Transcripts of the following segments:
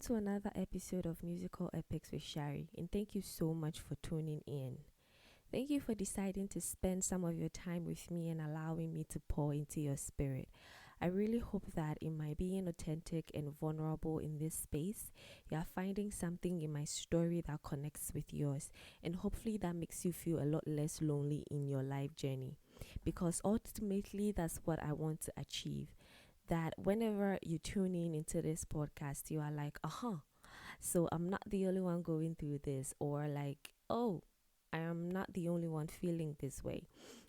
to another episode of Musical Epics with Shari, and thank you so much for tuning in. Thank you for deciding to spend some of your time with me and allowing me to pour into your spirit. I really hope that in my being authentic and vulnerable in this space, you are finding something in my story that connects with yours, and hopefully that makes you feel a lot less lonely in your life journey. Because ultimately, that's what I want to achieve. That whenever you tune in into this podcast, you are like, so I'm not the only one going through this, or like, oh, I am not the only one feeling this way.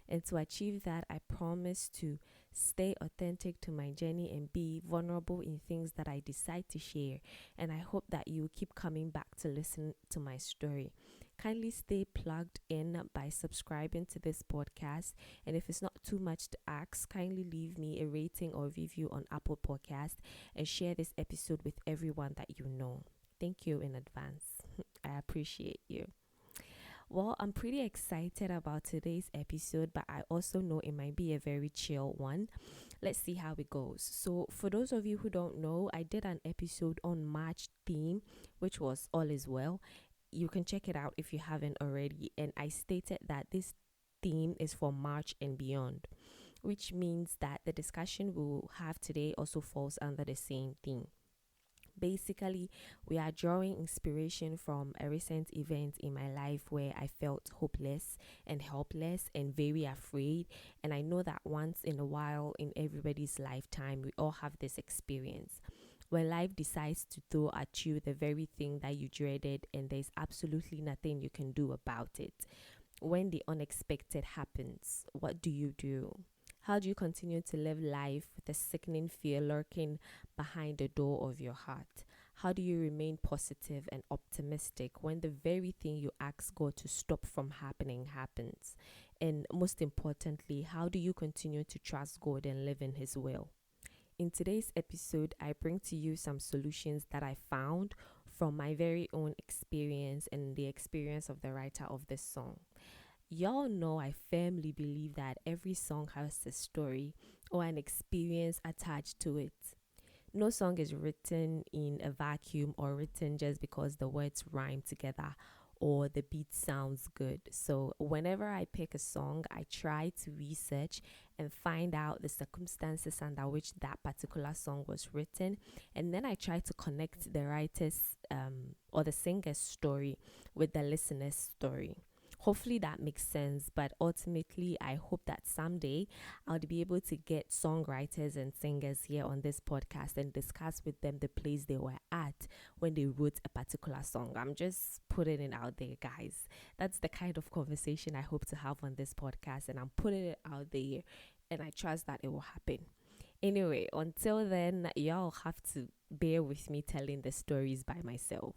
And to achieve that, I promise to stay authentic to my journey and be vulnerable in things that I decide to share. And I hope that you will keep coming back to listen to my story. Kindly stay plugged in by subscribing to this podcast. And if it's not too much to ask, kindly leave me a rating or review on Apple Podcast and share this episode with everyone that you know. Thank you in advance. I appreciate you. Well, I'm pretty excited about today's episode, but I also know it might be a very chill one. Let's see how it goes. So, for those of you who don't know, I did an episode on March theme, which was All Is Well. You can check it out if you haven't already. And I stated that this theme is for March and beyond, which means that the discussion we'll have today also falls under the same theme. Basically, we are drawing inspiration from a recent event in my life where I felt hopeless and helpless and very afraid. And I know that once in a while in everybody's lifetime, we all have this experience when life decides to throw at you the very thing that you dreaded, and there's absolutely nothing you can do about it. When the unexpected happens, what do you do? How do you continue to live life with a sickening fear lurking behind the door of your heart? How do you remain positive and optimistic when the very thing you ask God to stop from happening happens? And most importantly, how do you continue to trust God and live in His will? In today's episode, I bring to you some solutions that I found from my very own experience and the experience of the writer of this song. Y'all know I firmly believe that every song has a story or an experience attached to it. No song is written in a vacuum or written just because the words rhyme together or the beat sounds good. So whenever I pick a song, I try to research and find out the circumstances under which that particular song was written, and then I try to connect the writer's or the singer's story with the listener's story. Hopefully that makes sense, but ultimately I hope that someday I'll be able to get songwriters and singers here on this podcast and discuss with them the place they were at when they wrote a particular song. I'm just putting it out there, guys. That's the kind of conversation I hope to have on this podcast, and I'm putting it out there, and I trust that it will happen. Anyway, until then, y'all have to bear with me telling the stories by myself.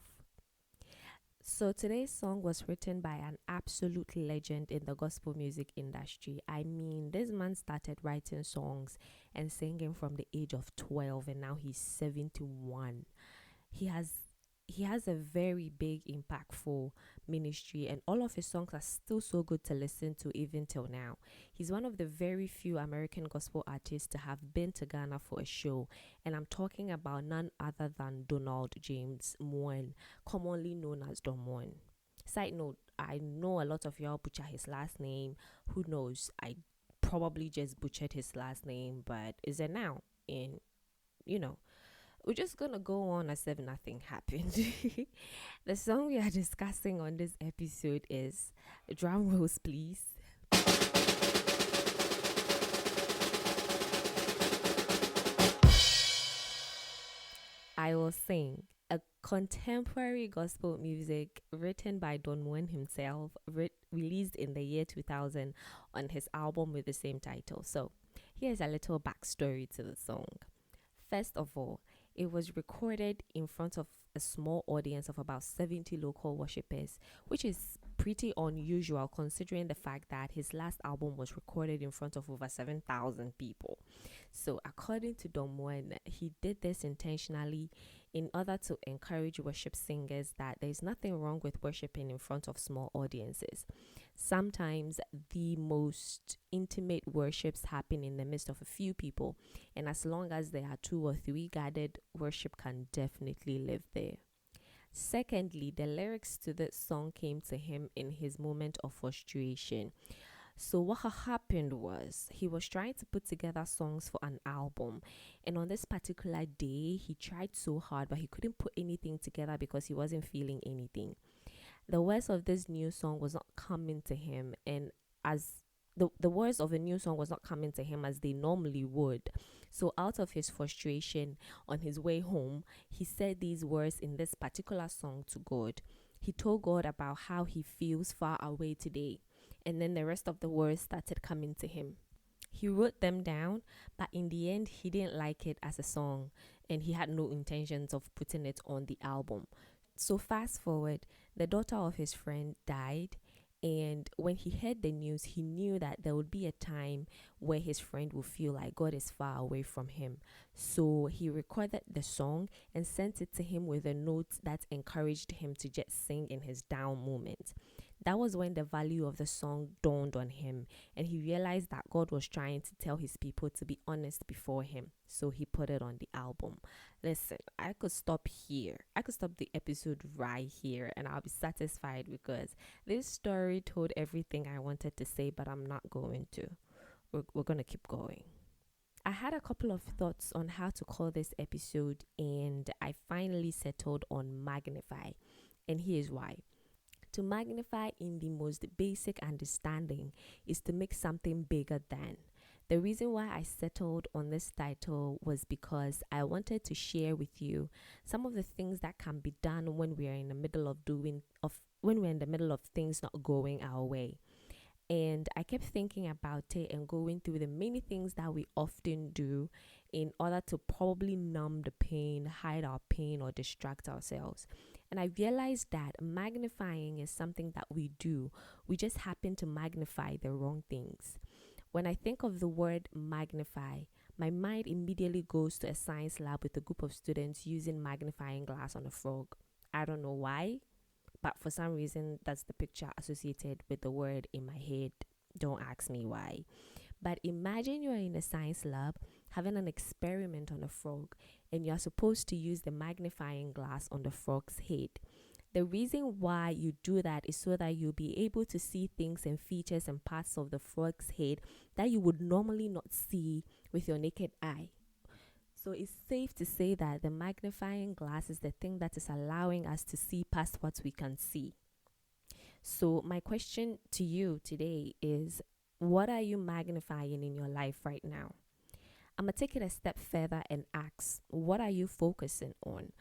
So today's song was written by an absolute legend in the gospel music industry. I mean, this man started writing songs and singing from the age of 12, and now he's 71. He has he has a very big impactful ministry, and all of his songs are still so good to listen to even till now. He's one of the very few American gospel artists to have been to Ghana for a show, and I'm talking about none other than Donald James Moen, commonly known as Don Moen. Side note, I know a lot of y'all butcher his last name. Who knows, I probably just butchered his last name, but is it now in, you know, we're just gonna go on as if nothing happened. The song we are discussing on this episode is, drum rolls please, I Will Sing, a contemporary gospel music written by Don Moen himself, released in the year 2000 on his album with the same title. So here's a little backstory to the song. First of all, it was recorded in front of a small audience of about 70 local worshippers, which is pretty unusual considering the fact that his last album was recorded in front of over 7,000 people. So according to Don Moen, he did this intentionally in order to encourage worship singers that there's nothing wrong with worshiping in front of small audiences. Sometimes the most intimate worships happen in the midst of a few people, and as long as there are 2 or 3 gathered, worship can definitely live there. Secondly, the lyrics to this song came to him in his moment of frustration. So what happened was he was trying to put together songs for an album, and on this particular day he tried so hard but he couldn't put anything together because he wasn't feeling anything. The words of this new song was not coming to him, and as the words of the new song was not coming to him as they normally would. So out of his frustration, on his way home, he said these words in this particular song to God. He told God about how he feels far away today, and then the rest of the words started coming to him. He wrote them down, but in the end he didn't like it as a song, and he had no intentions of putting it on the album. So fast forward, the daughter of his friend died, and when he heard the news, he knew that there would be a time where his friend would feel like God is far away from him. So he recorded the song and sent it to him with a note that encouraged him to just sing in his down moment. That was when the value of the song dawned on him, and he realized that God was trying to tell his people to be honest before him. So he put it on the album. Listen, I could stop here. I could stop the episode right here and I'll be satisfied, because this story told everything I wanted to say, but I'm not going to. We're going to keep going. I had a couple of thoughts on how to call this episode, and I finally settled on Magnify. And here's why. To magnify in the most basic understanding is to make something bigger than. The reason why I settled on this title was because I wanted to share with you some of the things that can be done when we are in the middle of things not going our way. And I kept thinking about it and going through the many things that we often do in order to probably numb the pain, hide our pain, or distract ourselves. And I realized that magnifying is something that we do. We just happen to magnify the wrong things. When I think of the word magnify, my mind immediately goes to a science lab with a group of students using magnifying glass on a frog. I don't know why, but for some reason, that's the picture associated with the word in my head. Don't ask me why. But imagine you're in a science lab having an experiment on a frog, and you're supposed to use the magnifying glass on the frog's head. The reason why you do that is so that you'll be able to see things and features and parts of the frog's head that you would normally not see with your naked eye. So it's safe to say that the magnifying glass is the thing that is allowing us to see past what we can see. So my question to you today is, what are you magnifying in your life right now? I'm going to take it a step further and ask, what are you focusing on?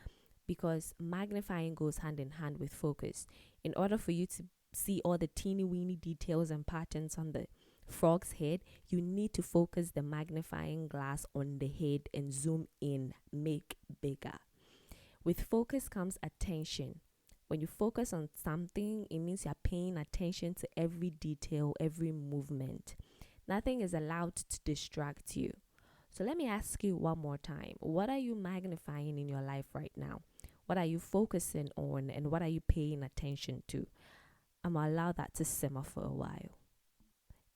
Because magnifying goes hand in hand with focus. In order for you to see all the teeny weeny details and patterns on the frog's head, you need to focus the magnifying glass on the head and zoom in, make bigger. With focus comes attention. When you focus on something, it means you're paying attention to every detail, every movement. Nothing is allowed to distract you. So let me ask you one more time. What are you magnifying in your life right now? What are you focusing on, and what are you paying attention to? I'm going to allow that to simmer for a while.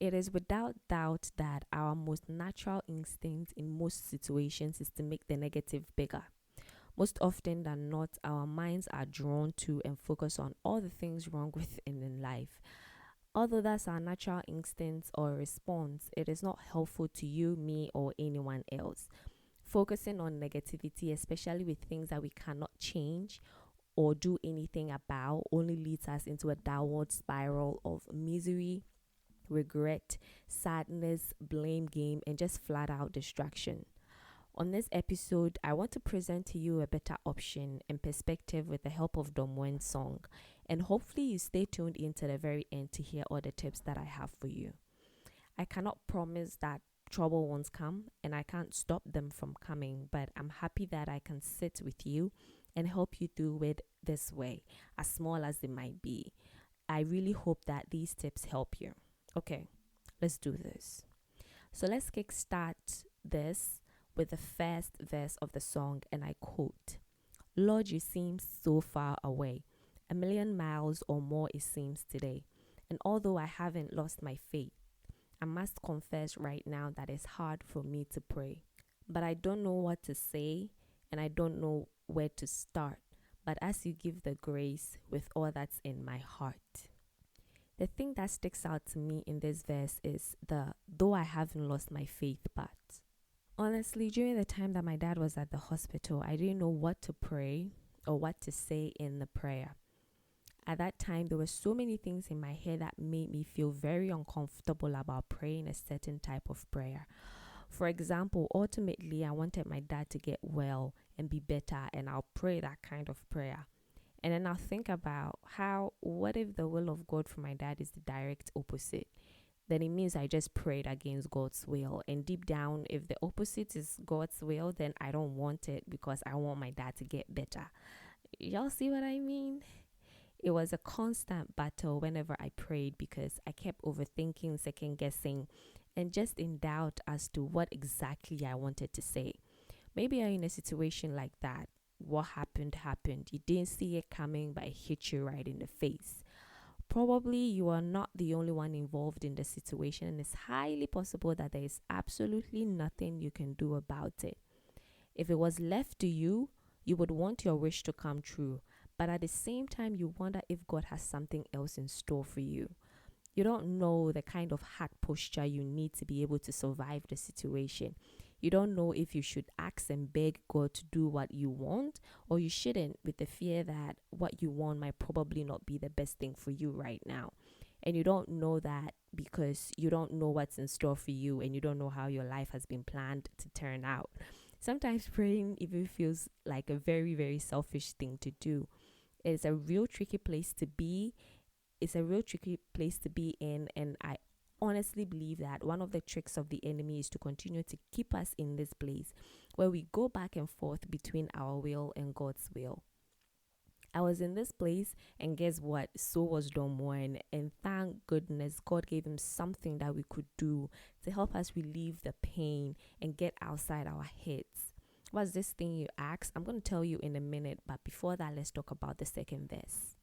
It is without doubt that our most natural instinct in most situations is to make the negative bigger. Most often than not, our minds are drawn to and focus on all the things wrong within in life. Although that's our natural instinct or response, it is not helpful to you, me, or anyone else. Focusing on negativity, especially with things that we cannot change or do anything about, only leads us into a downward spiral of misery, regret, sadness, blame game, and just flat out distraction. On this episode, I want to present to you a better option and perspective with the help of Don Moen's song, and hopefully you stay tuned into the very end to hear all the tips that I have for you. I cannot promise that trouble won't come, and I can't stop them from coming, but I'm happy that I can sit with you and help you through it this way, as small as it might be. I really hope that these tips help you. Okay, let's do this. So let's kickstart this with the first verse of the song, and I quote, Lord, you seem so far away. A million miles or more it seems today. And although I haven't lost my faith, I must confess right now that it's hard for me to pray. But I don't know what to say and I don't know where to start. But as you give the grace with all that's in my heart. The thing that sticks out to me in this verse is the though I haven't lost my faith part. Honestly, during the time that my dad was at the hospital, I didn't know what to pray or what to say in the prayer. At that time, there were so many things in my head that made me feel very uncomfortable about praying a certain type of prayer. For example, ultimately, I wanted my dad to get well and be better, and I'll pray that kind of prayer. And then I'll think about what if the will of God for my dad is the direct opposite? Then it means I just prayed against God's will. And deep down, if the opposite is God's will, then I don't want it because I want my dad to get better. Y'all see what I mean? It was a constant battle whenever I prayed because I kept overthinking, second guessing, and just in doubt as to what exactly I wanted to say. Maybe you're in a situation like that. What happened. You didn't see it coming, but it hit you right in the face. Probably you are not the only one involved in the situation, and it's highly possible that there is absolutely nothing you can do about it. If it was left to you, you would want your wish to come true, but at the same time, you wonder if God has something else in store for you. You don't know the kind of heart posture you need to be able to survive the situation. You don't know if you should ask and beg God to do what you want, or you shouldn't, with the fear that what you want might probably not be the best thing for you right now. And you don't know that because you don't know what's in store for you and you don't know how your life has been planned to turn out. Sometimes praying even feels like a very, very selfish thing to do. It's a real tricky place to be. It's a real tricky place to be in, and I honestly believe that one of the tricks of the enemy is to continue to keep us in this place where we go back and forth between our will and God's will. I was in this place, and guess what? So was Don Moen, and thank goodness God gave him something that we could do to help us relieve the pain and get outside our heads. What's this thing, you ask? I'm going to tell you in a minute, but before that, let's talk about the second verse.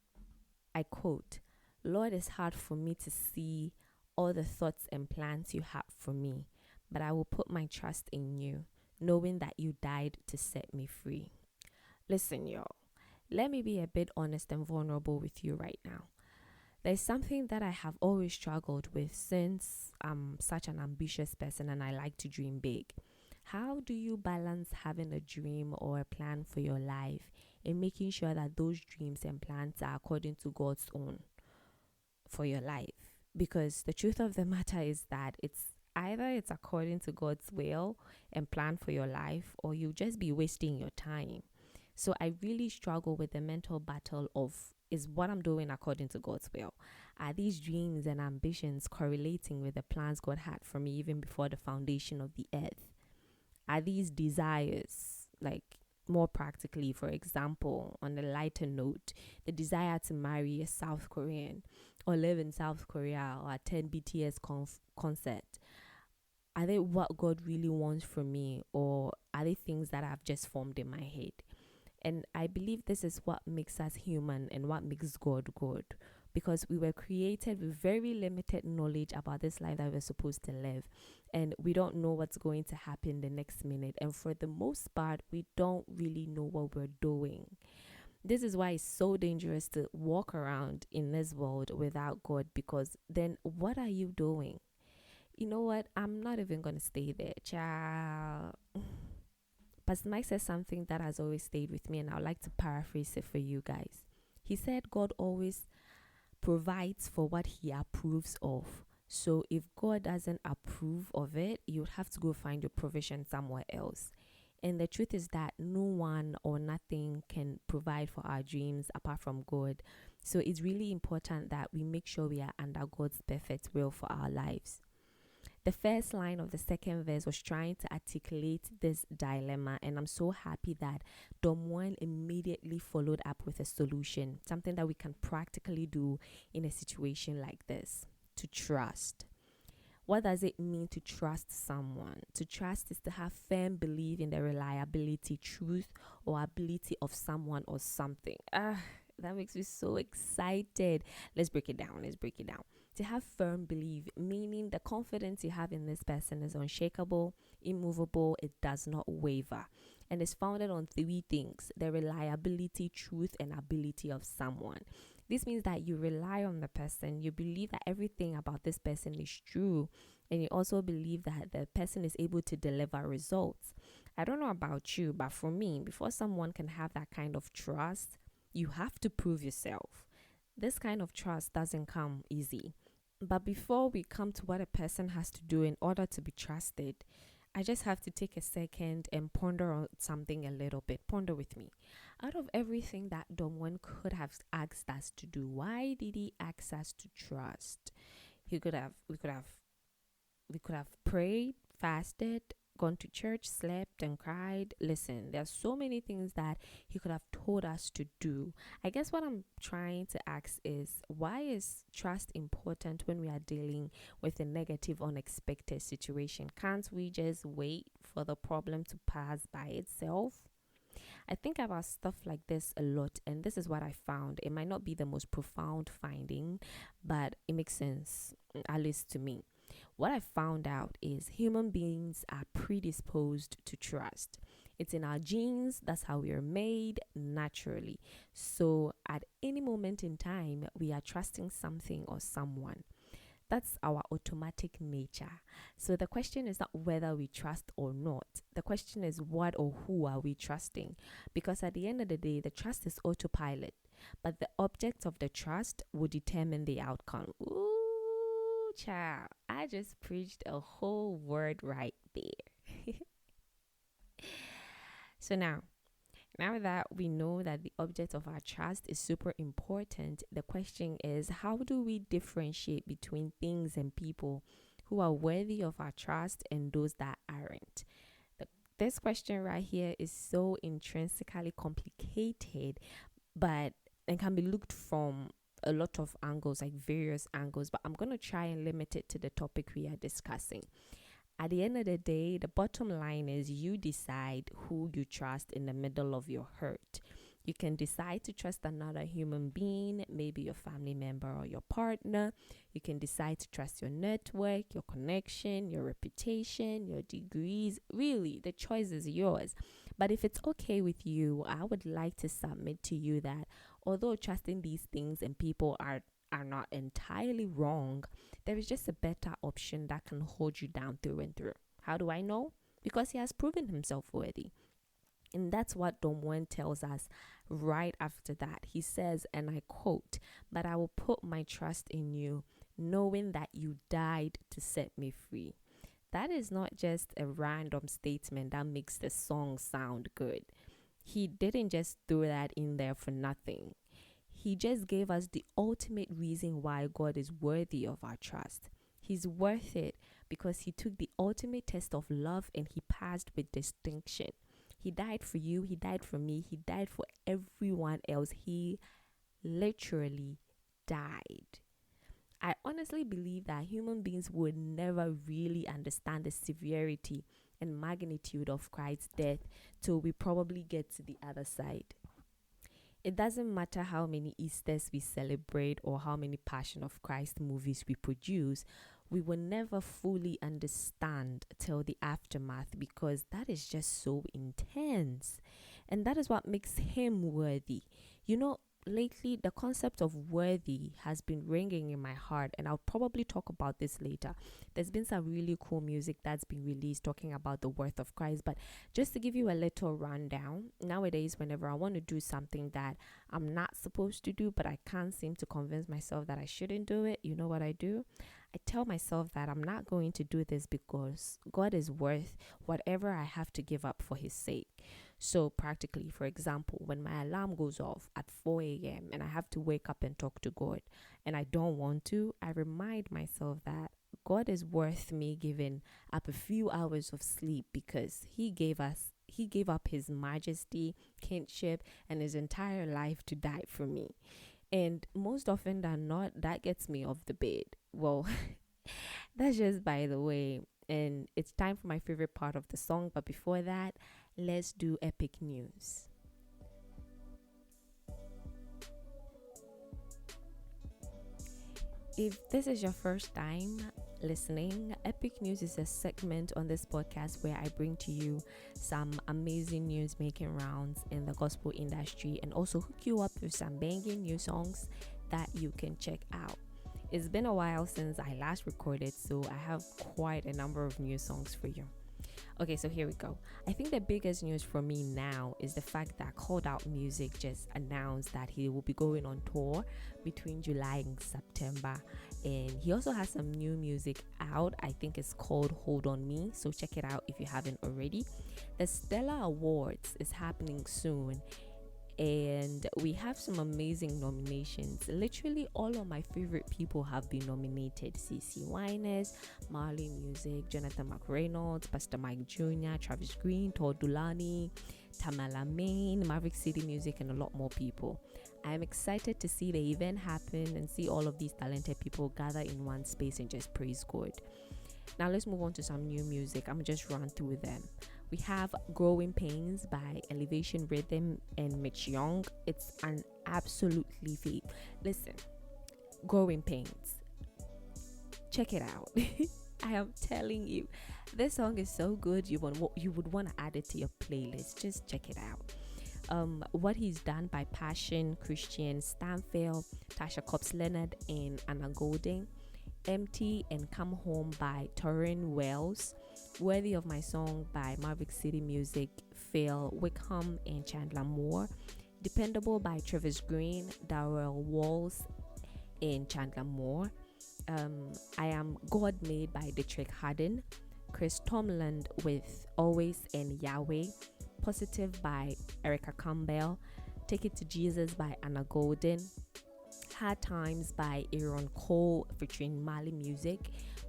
I quote, "Lord, it's hard for me to see all the thoughts and plans you have for me, but I will put my trust in you, knowing that you died to set me free." Listen, y'all, let me be a bit honest and vulnerable with you right now. There's something that I have always struggled with since I'm such an ambitious person and I like to dream big. How do you balance having a dream or a plan for your life and making sure that those dreams and plans are according to God's own for your life? Because the truth of the matter is that it's according to God's will and plan for your life, or you'll just be wasting your time. So I really struggle with the mental battle of, is what I'm doing according to God's will? Are these dreams and ambitions correlating with the plans God had for me even before the foundation of the earth? Are these desires, like more practically, for example, on a lighter note, the desire to marry a South Korean or live in South Korea or attend BTS concert, are they what God really wants from me, or are they things that I've just formed in my head? And I believe this is what makes us human and what makes God God, because we were created with very limited knowledge about this life that we're supposed to live, and we don't know what's going to happen the next minute, and for the most part we don't really know what we're doing. This is why it's so dangerous to walk around in this world without God, because then what are you doing? You know what? I'm not even going to stay there, child. Pastor Mike says something that has always stayed with me, and I would like to paraphrase it for you guys. He said God always provides for what he approves of. So if God doesn't approve of it, you'd have to go find your provision somewhere else. And the truth is that no one or nothing can provide for our dreams apart from God. So it's really important that we make sure we are under God's perfect will for our lives. The first line of the second verse was trying to articulate this dilemma, and I'm so happy that Don Moen immediately followed up with a solution, something that we can practically do in a situation like this: to trust. What does it mean to trust someone? To trust is to have firm belief in the reliability, truth, or ability of someone or something. That makes me so excited. Let's break it down. To have firm belief, meaning the confidence you have in this person is unshakable, immovable, it does not waver, and is founded on three things: the reliability, truth, and ability of someone. This means that you rely on the person, you believe that everything about this person is true, and you also believe that the person is able to deliver results. I don't know about you, but for me, before someone can have that kind of trust, you have to prove yourself. This kind of trust doesn't come easy. But before we come to what a person has to do in order to be trusted, I just have to take a second and ponder on something a little bit. Ponder with me. Out of everything that Don Moen could have asked us to do, why did he ask us to trust? We could have prayed, fasted, gone to church, slept and cried. Listen, there's so many things that he could have told us to do. I guess what I'm trying to ask is, why is trust important when we are dealing with a negative, unexpected situation? Can't we just wait for the problem to pass by itself? I think about stuff like this a lot, and this is what I found. It might not be the most profound finding, but it makes sense, at least to me. What I found out is human beings are predisposed to trust. It's in our genes, that's how we are made naturally. So at any moment in time, we are trusting something or someone. That's our automatic nature. So the question is not whether we trust or not. The question is what or who are we trusting? Because at the end of the day, the trust is autopilot, but the object of the trust will determine the outcome. Ooh, child, I just preached a whole word right there. So now that we know that the object of our trust is super important, the question is, how do we differentiate between things and people who are worthy of our trust and those that aren't? This question right here is so intrinsically complicated, but and can be looked from a lot of angles, like various angles, but I'm going to try and limit it to the topic we are discussing. At the end of the day, the bottom line is you decide who you trust in the middle of your hurt. You can decide to trust another human being, maybe your family member or your partner. You can decide to trust your network, your connection, your reputation, your degrees. Really, the choice is yours. But if it's okay with you, I would like to submit to you that although trusting these things and people are not entirely wrong, there is just a better option that can hold you down through and through. How do I know? Because he has proven himself worthy. And that's what Don Moen tells us right after that. He says, and I quote, "But I will put my trust in you, knowing that you died to set me free." That is not just a random statement that makes the song sound good. He didn't just throw that in there for nothing. He just gave us the ultimate reason why God is worthy of our trust. He's worth it because he took the ultimate test of love and he passed with distinction. He died for you, he died for me, he died for everyone else. He literally died. I honestly believe that human beings would never really understand the severity and magnitude of Christ's death till we probably get to the other side. It doesn't matter how many Easters we celebrate or how many Passion of Christ movies we produce, we will never fully understand till the aftermath, because that is just so intense. And that is what makes him worthy. You know, lately the concept of worthy has been ringing in my heart, and I'll probably talk about this later. There's been some really cool music that's been released talking about the worth of Christ, but just to give you a little rundown, nowadays whenever I want to do something that I'm not supposed to do but I can't seem to convince myself that I shouldn't do it, you know what I do? I tell myself that I'm not going to do this because God is worth whatever I have to give up for his sake. So practically, for example, when my alarm goes off at 4 a.m. and I have to wake up and talk to God and I don't want to, I remind myself that God is worth me giving up a few hours of sleep because he gave up his majesty, kingship, and his entire life to die for me. And most often than not, that gets me off the bed. Well, That's just by the way. And it's time for my favorite part of the song. But before that, let's do epic news. If this is your first time listening, Epic News is a segment on this podcast where I bring to you some amazing news making rounds in the gospel industry and also hook you up with some banging new songs that you can check out. It's been a while since I last recorded, so I have quite a number of new songs for you. Okay, so here we go. I think the biggest news for me now is the fact that Called Out Music just announced that he will be going on tour between July and September. And he also has some new music out. I think it's called Hold On Me. So check it out if you haven't already. The Stella Awards is happening soon. And we have some amazing nominations. Literally all of my favorite people have been nominated. CC Winers, Marley Music, Jonathan McReynolds, Pastor Mike Jr., Travis Green, Todd Dulani, Tamala Main, Maverick City Music, and a lot more people. I am excited to see the event happen and see all of these talented people gather in one space and just praise God. Now let's move on to some new music. I'm just run through them. We have Growing Pains by Elevation Rhythm and Mitch Young. It's an absolutely feat. Listen, Growing Pains. Check it out. I am telling you, this song is so good. You would want to add it to your playlist. Just check it out. What He's Done by Passion, Christian Stanfield, Tasha Cobbs Leonard, and Anna Golding. Empty and Come Home by Torrin Wells. Worthy of My Song by Maverick City Music, Phil Wickham and Chandler Moore. Dependable by Travis Green, Darrell Walls and Chandler Moore. I Am God Made by Dietrich Haddon. Chris Tomland with Always and Yahweh. Positive by Erica Campbell. Take It to Jesus by Anna Golden. Hard Times by Aaron Cole featuring Mali Music.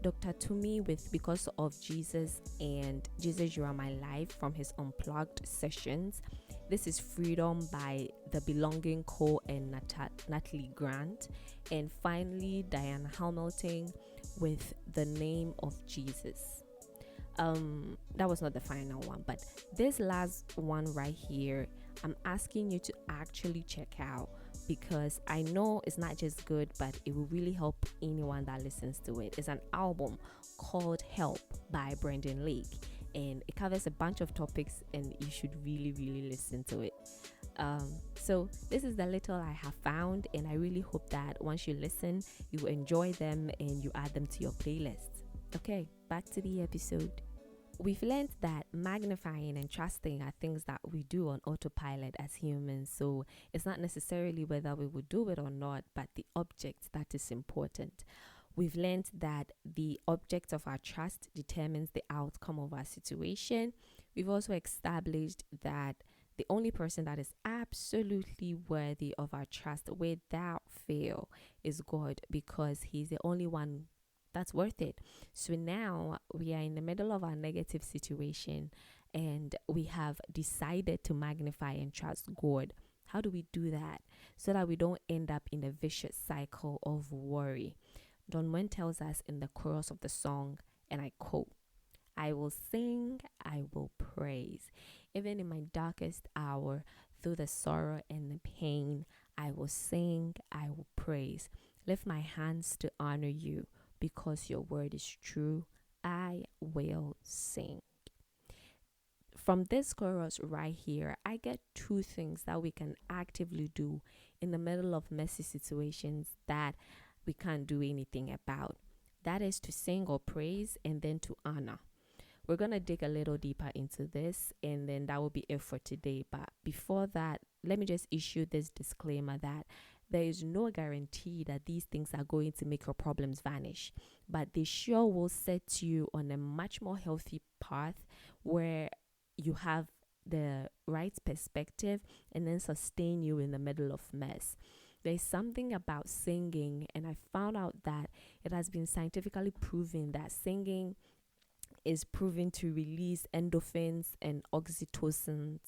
Dr. Tumi with Because of Jesus and Jesus You Are My Life from his Unplugged sessions. This is Freedom by The Belonging Co. and Natalie Grant. And finally, Diana Hamilton with The Name of Jesus. That was not the final one, but this last one right here, I'm asking you to actually check out, because I know it's not just good, but it will really help anyone that listens to it. It's an album called Help by Brendan Lake, and it covers a bunch of topics, and you should really listen to it. So this is the little I have found, and I really hope that once you listen, you enjoy them and you add them to your playlist. Okay, back to the episode. We've learned that magnifying and trusting are things that we do on autopilot as humans. So it's not necessarily whether we would do it or not, but the object that is important. We've learned that the object of our trust determines the outcome of our situation. We've also established that the only person that is absolutely worthy of our trust without fail is God, because He's the only one that's worth it. So now we are in the middle of our negative situation and we have decided to magnify and trust God. How do we do that so that we don't end up in a vicious cycle of worry? Don Moen tells us in the chorus of the song, and I quote, "I will sing, I will praise. Even in my darkest hour, through the sorrow and the pain, I will sing, I will praise. Lift my hands to honor you. Because your word is true, I will sing." From this chorus right here, I get two things that we can actively do in the middle of messy situations that we can't do anything about. That is to sing or praise, and then to honor. We're going to dig a little deeper into this, and then that will be it for today. But before that, let me just issue this disclaimer that there is no guarantee that these things are going to make your problems vanish, but they sure will set you on a much more healthy path where you have the right perspective and then sustain you in the middle of mess. There's something about singing, and I found out that it has been scientifically proven that singing is proven to release endorphins and oxytocins.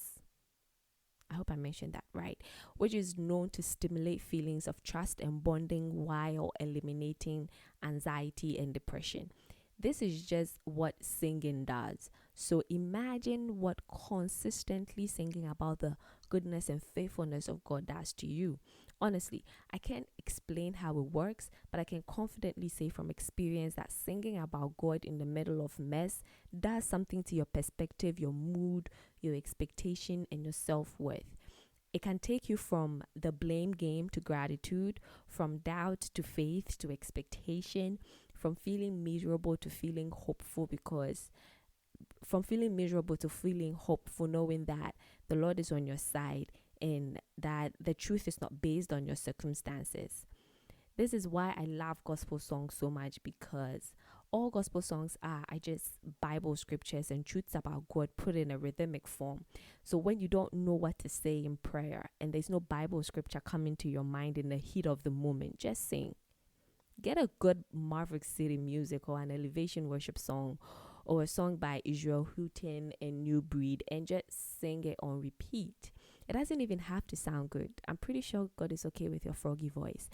I hope I mentioned that right, which is known to stimulate feelings of trust and bonding while eliminating anxiety and depression. This is just what singing does. So imagine what consistently singing about the goodness and faithfulness of God does to you. Honestly, I can't explain how it works, but I can confidently say from experience that singing about God in the middle of mess does something to your perspective, your mood, your expectation, and your self-worth. It can take you from the blame game to gratitude, from doubt to faith to expectation, from feeling miserable to feeling hopeful, because from feeling miserable to feeling hopeful, knowing that the Lord is on your side and that the truth is not based on your circumstances. This is why I love gospel songs so much, because all gospel songs are just Bible scriptures and truths about God put in a rhythmic form. So when you don't know what to say in prayer and there's no Bible scripture coming to your mind in the heat of the moment, just sing. Get a good Maverick City music or an elevation worship song or a song by Israel Houghton and New Breed and just sing it on repeat. It doesn't even have to sound good. I'm pretty sure God is okay with your froggy voice.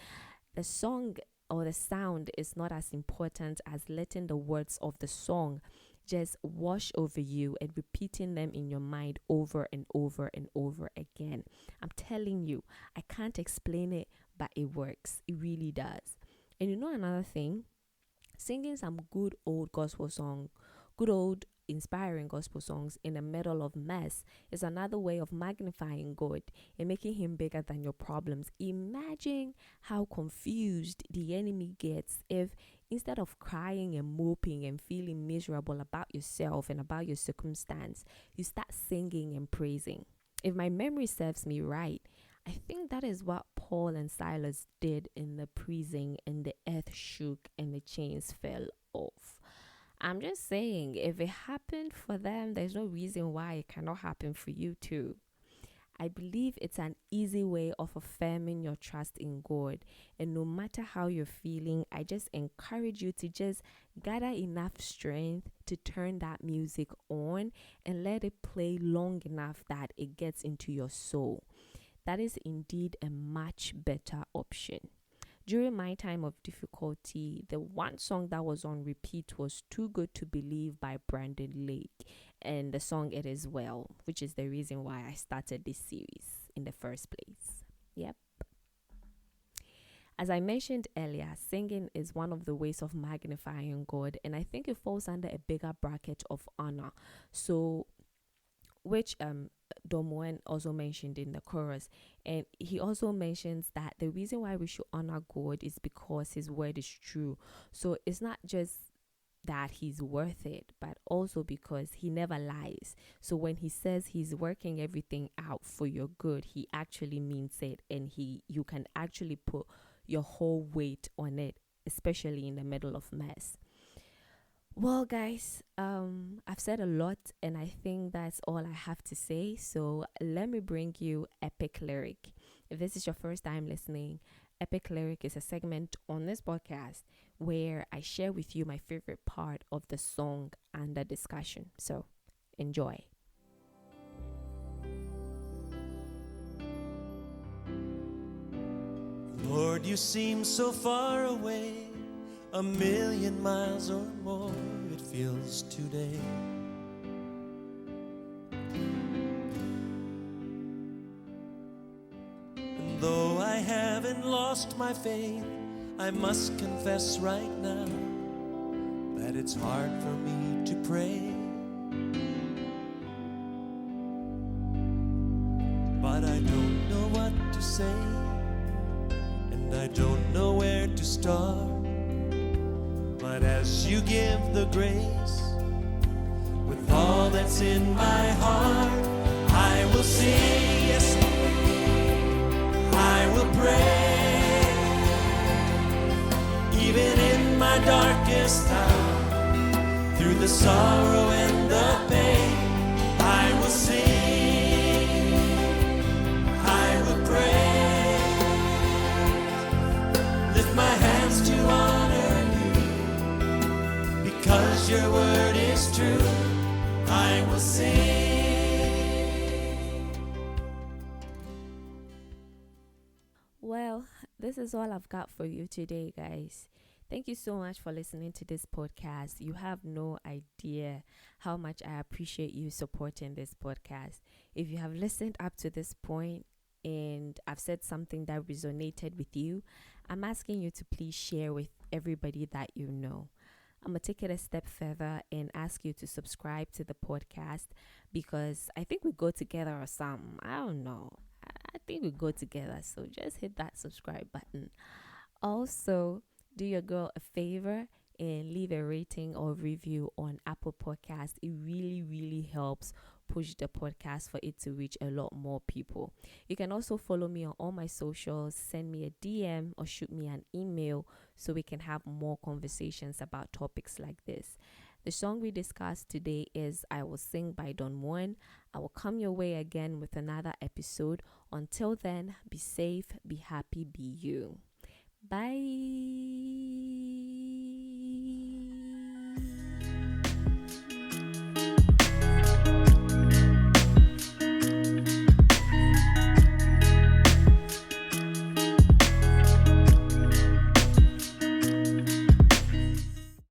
The song or the sound is not as important as letting the words of the song just wash over you and repeating them in your mind over and over and over again. I'm telling you, I can't explain it, but it works. It really does. And you know another thing? Singing some good old gospel song, good old inspiring gospel songs in the middle of mess is another way of magnifying God and making him bigger than your problems. Imagine how confused the enemy gets if instead of crying and moping and feeling miserable about yourself and about your circumstance, you start singing and praising. If my memory serves me right, I think that is what Paul and Silas did in the prison, and the earth shook and the chains fell off. I'm just saying, if it happened for them, there's no reason why it cannot happen for you too. I believe it's an easy way of affirming your trust in God. And no matter how you're feeling, I just encourage you to just gather enough strength to turn that music on and let it play long enough that it gets into your soul. That is indeed a much better option. During my time of difficulty, the one song that was on repeat was Too Good to Believe by Brandon Lake, and the song It Is Well, which is the reason why I started this series in the first place. Yep. As I mentioned earlier, singing is one of the ways of magnifying God, and I think it falls under a bigger bracket of honor. So, which Don Moen also mentioned in the chorus. And he also mentions that the reason why we should honor God is because his word is true. So it's not just that he's worth it, but also because he never lies. So when he says he's working everything out for your good, he actually means it, and you can actually put your whole weight on it, especially in the middle of mess. Well, guys, I've said a lot, and I think that's all I have to say. So let me bring you Epic Lyric. If this is your first time listening, Epic Lyric is a segment on this podcast where I share with you my favorite part of the song and the discussion. So enjoy. Lord, you seem so far away, 1,000,000 miles or more it feels today. And though I haven't lost my faith, I must confess right now that it's hard for me to pray. But I don't know what to say, and I don't know where to start. But as you give the grace, with all that's in my heart, I will sing, yes, I will pray. Even in my darkest hour, through the sorrow and the pain, I will sing, I will pray. Lift my hands to honor you, because your word is true, I will sing. Well, this is all I've got for you today, guys. Thank you so much for listening to this podcast. You have no idea how much I appreciate you supporting this podcast. If you have listened up to this point and I've said something that resonated with you, I'm asking you to please share with everybody that you know. I'm going to take it a step further and ask you to subscribe to the podcast because I think we go together or something. I don't know. I think we go together. So just hit that subscribe button. Also, do your girl a favor and leave a rating or review on Apple Podcast. It really, really helps push the podcast for it to reach a lot more people. You can also follow me on all my socials, send me a DM or shoot me an email so we can have more conversations about topics like this. The song we discussed today is I Will Sing by Don Moen. I will come your way again with another episode. Until then, be safe, be happy, be you. Bye.